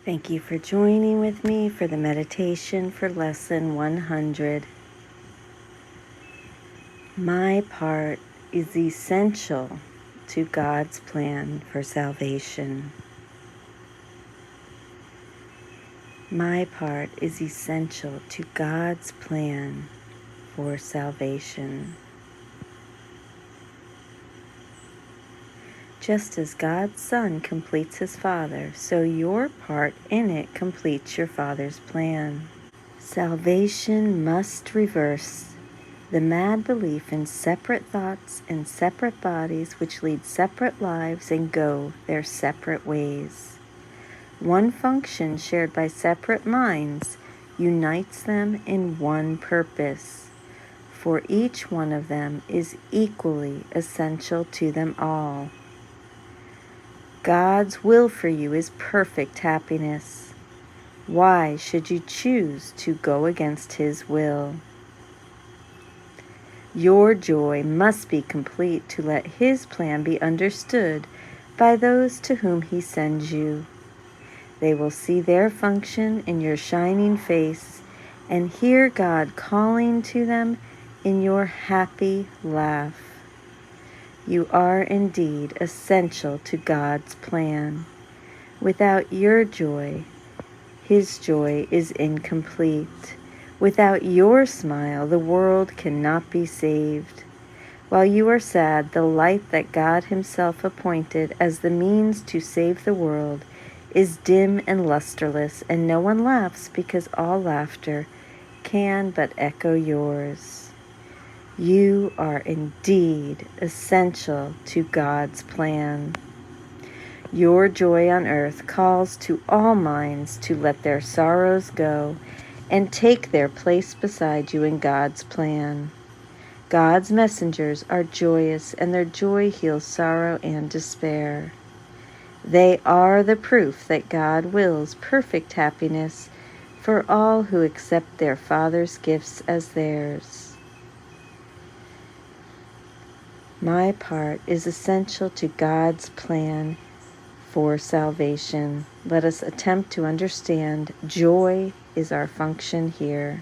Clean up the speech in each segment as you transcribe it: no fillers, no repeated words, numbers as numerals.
Thank you for joining with me for the meditation for Lesson 100. My part is essential to God's plan for salvation. My part is essential to God's plan for salvation. Just as God's Son completes His Father, so your part in it completes your Father's plan. Salvation must reverse the mad belief in separate thoughts and separate bodies which lead separate lives and go their separate ways. One function shared by separate minds unites them in one purpose, for each one of them is equally essential to them all. God's will for you is perfect happiness. Why should you choose to go against His will? Your joy must be complete to let His plan be understood by those to whom He sends you. They will see their function in your shining face and hear God calling to them in your happy laugh. You are indeed essential to God's plan. Without your joy, His joy is incomplete. Without your smile, the world cannot be saved. While you are sad, the light that God Himself appointed as the means to save the world is dim and lusterless, and no one laughs because all laughter can but echo yours. You are indeed essential to God's plan. Your joy on earth calls to all minds to let their sorrows go and take their place beside you in God's plan. God's messengers are joyous, and their joy heals sorrow and despair. They are the proof that God wills perfect happiness for all who accept their Father's gifts as theirs. My part is essential to God's plan for salvation. Let us attempt to understand joy is our function here.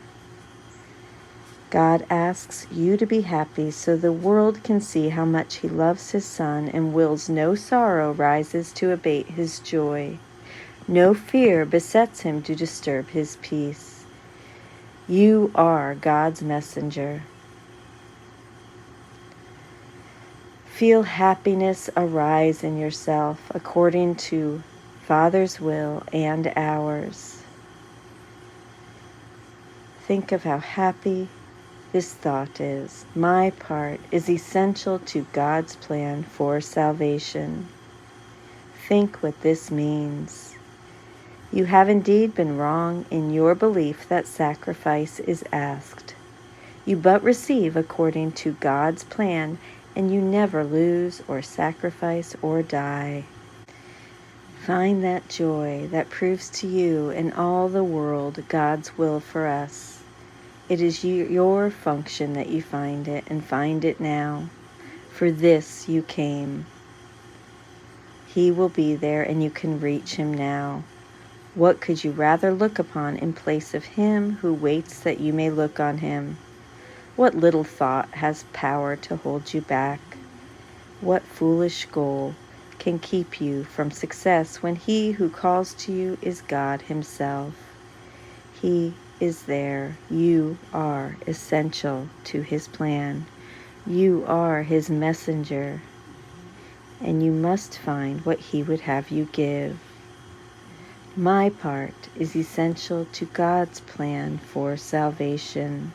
God asks you to be happy so the world can see how much He loves His Son and wills no sorrow rises to abate His joy. No fear besets Him to disturb His peace. You are God's messenger. Feel happiness arise in yourself according to Father's will and ours. Think of how happy this thought is. My part is essential to God's plan for salvation. Think what this means. You have indeed been wrong in your belief that sacrifice is asked. You but receive according to God's plan, and you never lose or sacrifice or die. Find that joy that proves to you and all the world God's will for us. It is your function that you find it, and find it now. For this you came. He will be there, and you can reach Him now. What could you rather look upon in place of Him who waits that you may look on Him? What little thought has power to hold you back? What foolish goal can keep you from success when He who calls to you is God Himself? He is there. You are essential to His plan. You are His messenger, and you must find what He would have you give. My part is essential to God's plan for salvation.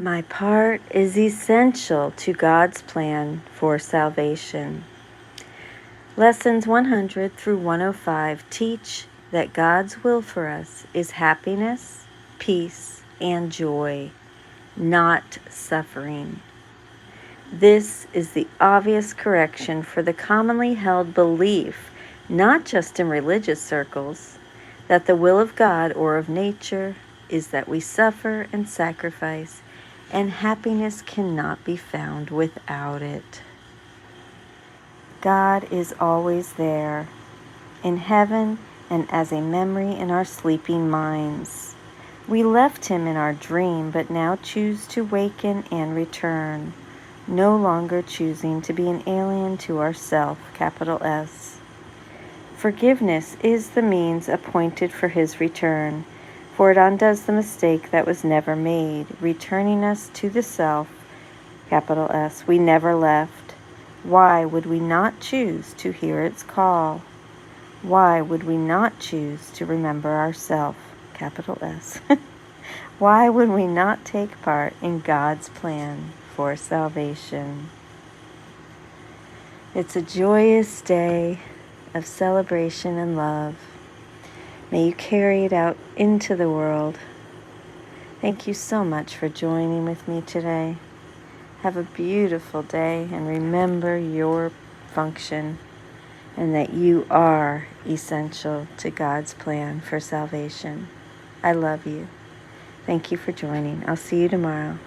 My part is essential to God's plan for salvation. Lessons 100 through 105 teach that God's will for us is happiness, peace, and joy, not suffering. This is the obvious correction for the commonly held belief, not just in religious circles, that the will of God or of nature is that we suffer and sacrifice, and happiness cannot be found without it. God is always there, in heaven and as a memory in our sleeping minds. We left him in our dream, but now choose to waken and return, no longer choosing to be an alien to ourself, capital S. Forgiveness is the means appointed for his return, for it undoes the mistake that was never made, returning us to the self, capital S, we never left. Why would we not choose to hear its call? Why would we not choose to remember ourself, capital S? Why would we not take part in God's plan for salvation? It's a joyous day of celebration and love. May you carry it out into the world. Thank you so much for joining with me today. Have a beautiful day, and remember your function and that you are essential to God's plan for salvation. I love you. Thank you for joining. I'll see you tomorrow.